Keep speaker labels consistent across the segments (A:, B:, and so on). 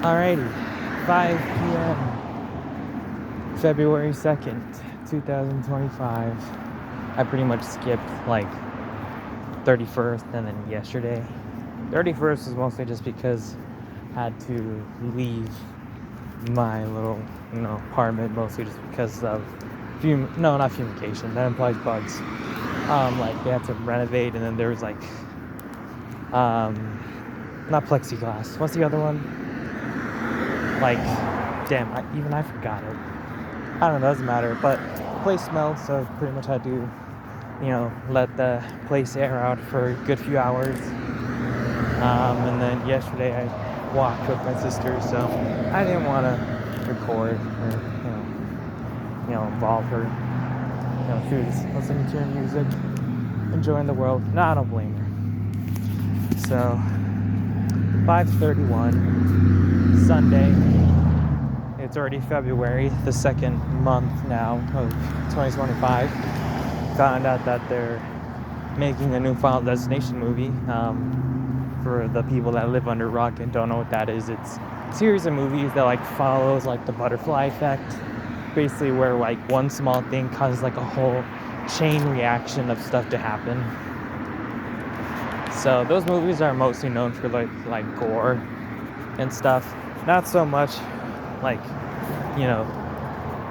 A: Alrighty, 5 p.m. February 2nd, 2025. I pretty much skipped like 31st and then yesterday. 31st was mostly just because I had to leave my little, apartment, mostly just because of not fumigation, that implies bugs. Like they had to renovate, and then there was like not plexiglass. What's the other one? Like, damn, I forgot it. I don't know, doesn't matter. But the place smelled, so pretty much had to, let the place air out for a good few hours. And then yesterday I walked with my sister, so I didn't want to record or, involve her. She was listening to her music, enjoying the world. No, I don't blame her. So, 5:31, Sunday. It's already February, the second month now of 2025. Found out that they're making a new Final Destination movie. For the people that live under a rock and don't know what that is, it's a series of movies that like follows like the butterfly effect, basically where like one small thing causes like a whole chain reaction of stuff to happen. So those movies are mostly known for like gore and stuff, not so much like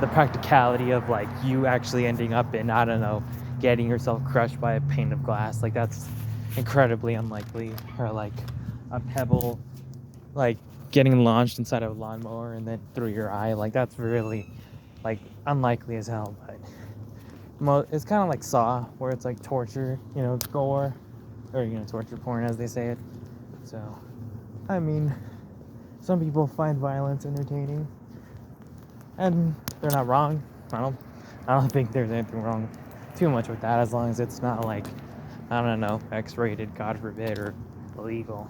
A: the practicality of like you actually ending up in, I don't know, getting yourself crushed by a pane of glass. Like that's incredibly unlikely. Or like a pebble like getting launched inside of a lawnmower and then through your eye. Like that's really like unlikely as hell. But it's kind of like Saw, where it's like torture, gore, or torture porn as they say it. So I mean, some people find violence entertaining, and they're not wrong. I don't think there's anything wrong too much with that, as long as it's not like, I don't know, X-rated, God forbid, or illegal.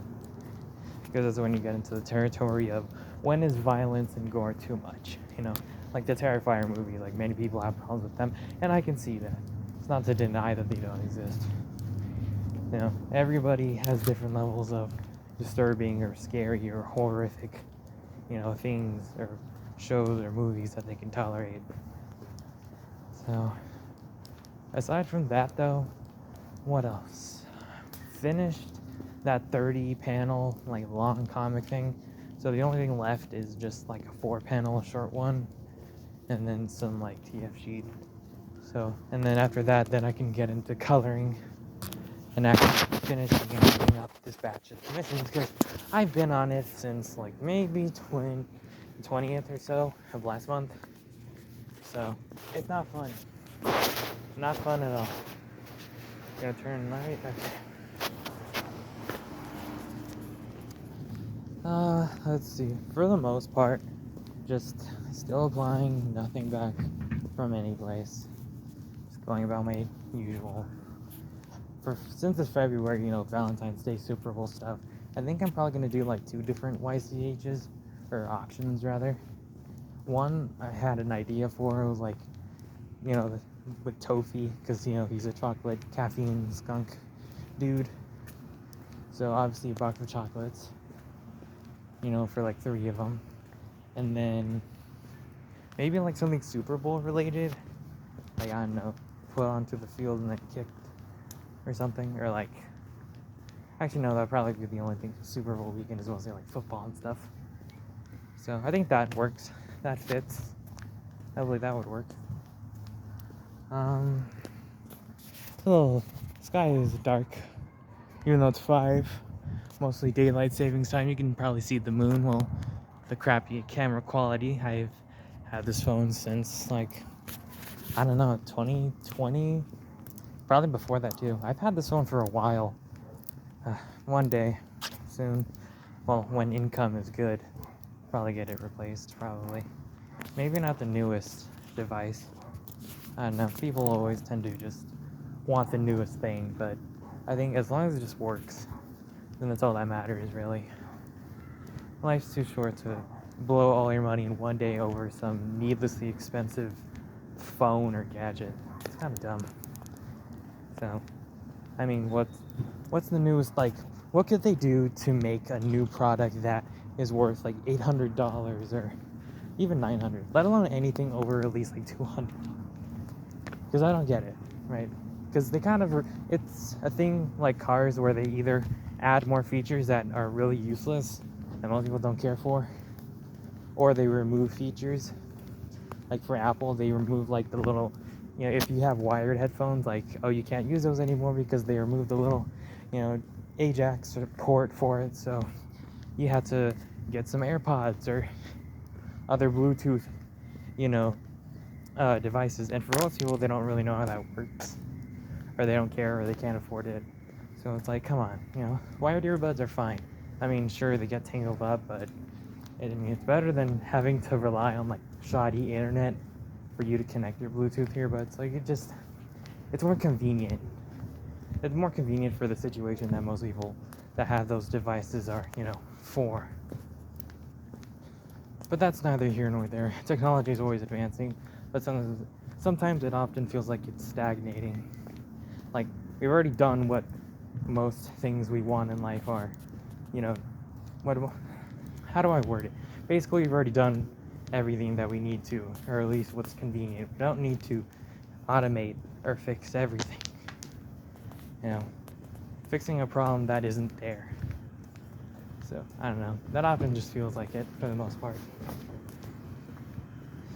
A: Because that's when you get into the territory of when is violence and gore too much. Like the Terrifier movie, like many people have problems with them, and I can see that. It's not to deny that they don't exist. Everybody has different levels of disturbing or scary or horrific, things or shows or movies that they can tolerate. So, aside from that though, what else? Finished that 30 panel like long comic thing, so the only thing left is just like a 4-panel short one, and then some like TF sheet. So, and then after that, then I can get into coloring and actually finishing and wrapping up this batch of commissions, because I've been on it since like maybe 20th or so of last month. So it's not fun. Not fun at all. Gonna turn right. Okay. Let's see. For the most part, just still applying, nothing back from any place. Just going about my usual. Since it's February, Valentine's Day, Super Bowl stuff, I think I'm probably gonna do like 2 different YCHs, or auctions rather. One I had an idea for, it was like, with Tofi, because he's a chocolate caffeine skunk dude. So obviously a box of chocolates, for like 3 of them, and then maybe like something Super Bowl related, like I don't know, put onto the field and then kicked or something, or like, actually no, that'd probably be the only thing. Super Bowl weekend is mostly like football and stuff. So I think that works. That fits. I believe that would work. The sky is dark, even though it's 5. Mostly daylight savings time. You can probably see the moon. Well, the crappy camera quality. I've had this phone since like, I don't know, 2020. Probably before that too. I've had this phone for a while. One day, soon. Well, when income is good, probably get it replaced. Probably. Maybe not the newest device. I don't know. People always tend to just want the newest thing, but I think as long as it just works, then that's all that matters, really. Life's too short to blow all your money in one day over some needlessly expensive phone or gadget. It's kind of dumb. So, I mean, what's the newest like what could they do to make a new product that is worth like $800 or even $900, let alone anything over at least like $200? Because I don't get it, right? Because they kind of, it's a thing like cars where they either add more features that are really useless that most people don't care for, or they remove features. Like for Apple, they remove like the little, if you have wired headphones, like, oh, you can't use those anymore because they removed the little, Ajax port for it. So you had to get some AirPods or other Bluetooth, devices. And for most people, they don't really know how that works, or they don't care, or they can't afford it. So it's like, come on, wired earbuds are fine. I mean, sure, they get tangled up, but it's better than having to rely on like shoddy internet for you to connect your Bluetooth earbuds. Like, it's more convenient. It's more convenient for the situation that most people that have those devices are, for. But that's neither here nor there. Technology is always advancing, but sometimes it often feels like it's stagnating. Like, we've already done what most things we want in life are. How do I word it? Basically, we've already done everything that we need to, or at least what's convenient. We don't need to automate or fix everything. Fixing a problem that isn't there. So, I don't know. That often just feels like it for the most part.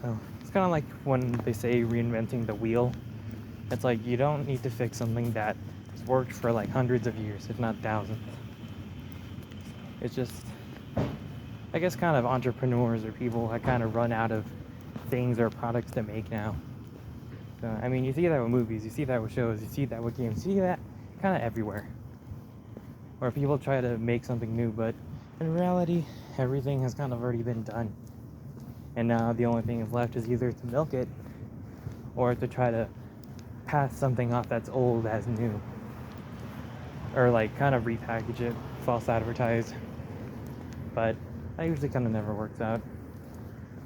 A: So, it's kind of like when they say reinventing the wheel. It's like you don't need to fix something that has worked for like hundreds of years, if not thousands. It's just, I guess, kind of entrepreneurs or people that kind of run out of things or products to make now. So, I mean, you see that with movies, you see that with shows, you see that with games, you see that kind of everywhere. Where people try to make something new, but in reality, everything has kind of already been done. And now the only thing left is either to milk it or to try to pass something off that's old as new. Or like kind of repackage it, false advertise. But that usually kind of never works out.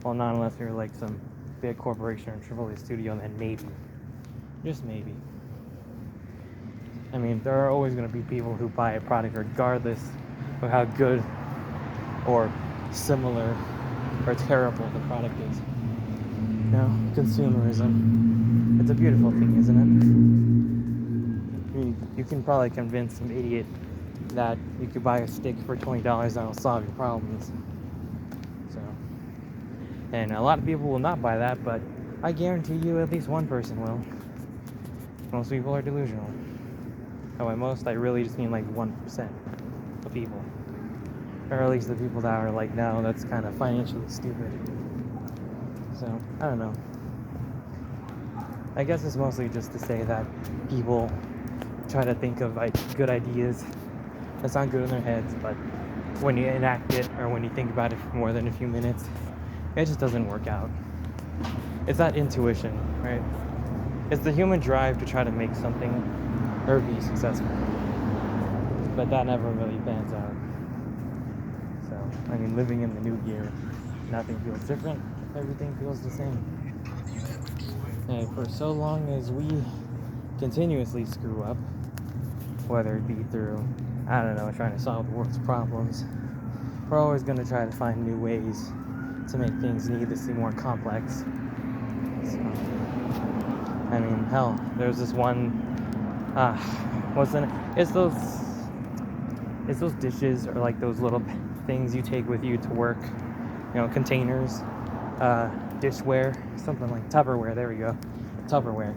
A: Well, not unless you're like some big corporation or AAA studio, and then maybe, just maybe. I mean, there are always going to be people who buy a product regardless of how good or similar or terrible the product is. Consumerism. It's a beautiful thing, isn't it? I mean, you can probably convince some idiot that you could buy a stick for $20 that'll solve your problems. So, and a lot of people will not buy that, but I guarantee you at least one person will. Most people are delusional. And by most, I really just mean like 1% of people. Or at least the people that are like, no, that's kind of financially stupid. So, I don't know. I guess it's mostly just to say that people try to think of like good ideas that sound good in their heads, but when you enact it or when you think about it for more than a few minutes, it just doesn't work out. It's that intuition, right? It's the human drive to try to make something or be successful, but that never really pans out. So, I mean, living in the new year, nothing feels different, everything feels the same. And for so long as we continuously screw up, whether it be through, I don't know, trying to solve the world's problems, we're always going to try to find new ways to make things needlessly more complex. So, I mean, hell, there's this one, it's those dishes or like those little things you take with you to work, containers, dishware, something like Tupperware, there we go, Tupperware.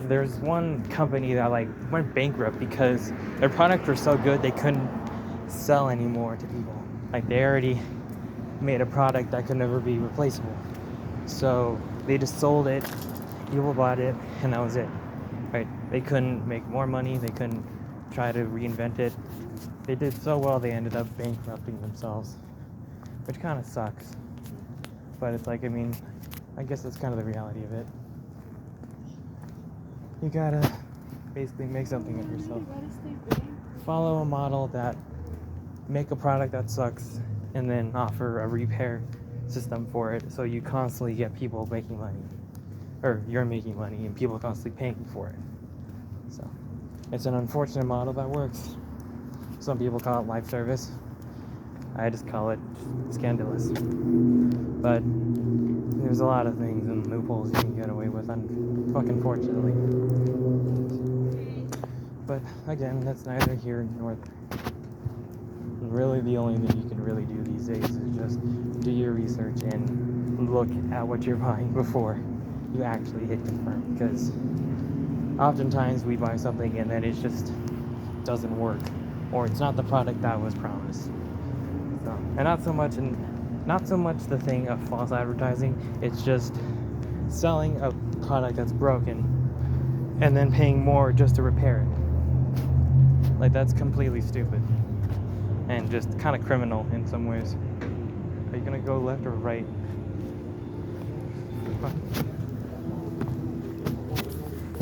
A: There's one company that like went bankrupt because their products were so good they couldn't sell anymore to people. Like, they already made a product that could never be replaceable. So they just sold it, people bought it, and that was it. Right? They couldn't make more money, they couldn't try to reinvent it. They did so well they ended up bankrupting themselves, which kind of sucks. But it's like, I mean, I guess that's kind of the reality of it. You gotta basically make something of yourself. Follow a model that make a product that sucks and then offer a repair system for it, so you constantly get people making money, or you're making money and people constantly paying for it. So it's an unfortunate model that works. Some people call it lip service. I just call it scandalous. But there's a lot of things and loopholes you can get away with, fucking fortunately. But again, that's neither here nor there. Really, the only thing you can really do these days is just do your research and look at what you're buying before you actually hit confirm. Because oftentimes we buy something and then it just doesn't work, or it's not the product that was promised. So, and not so much the thing of false advertising. It's just selling a product that's broken and then paying more just to repair it. Like, that's completely stupid and just kind of criminal in some ways. Are you gonna go left or right?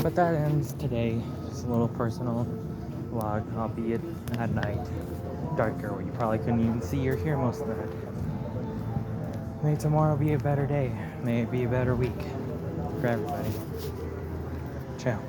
A: But that ends today. It's a little personal vlog, albeit at night, darker, where you probably couldn't even see or hear most of that. May tomorrow be a better day. May it be a better week for everybody. Ciao.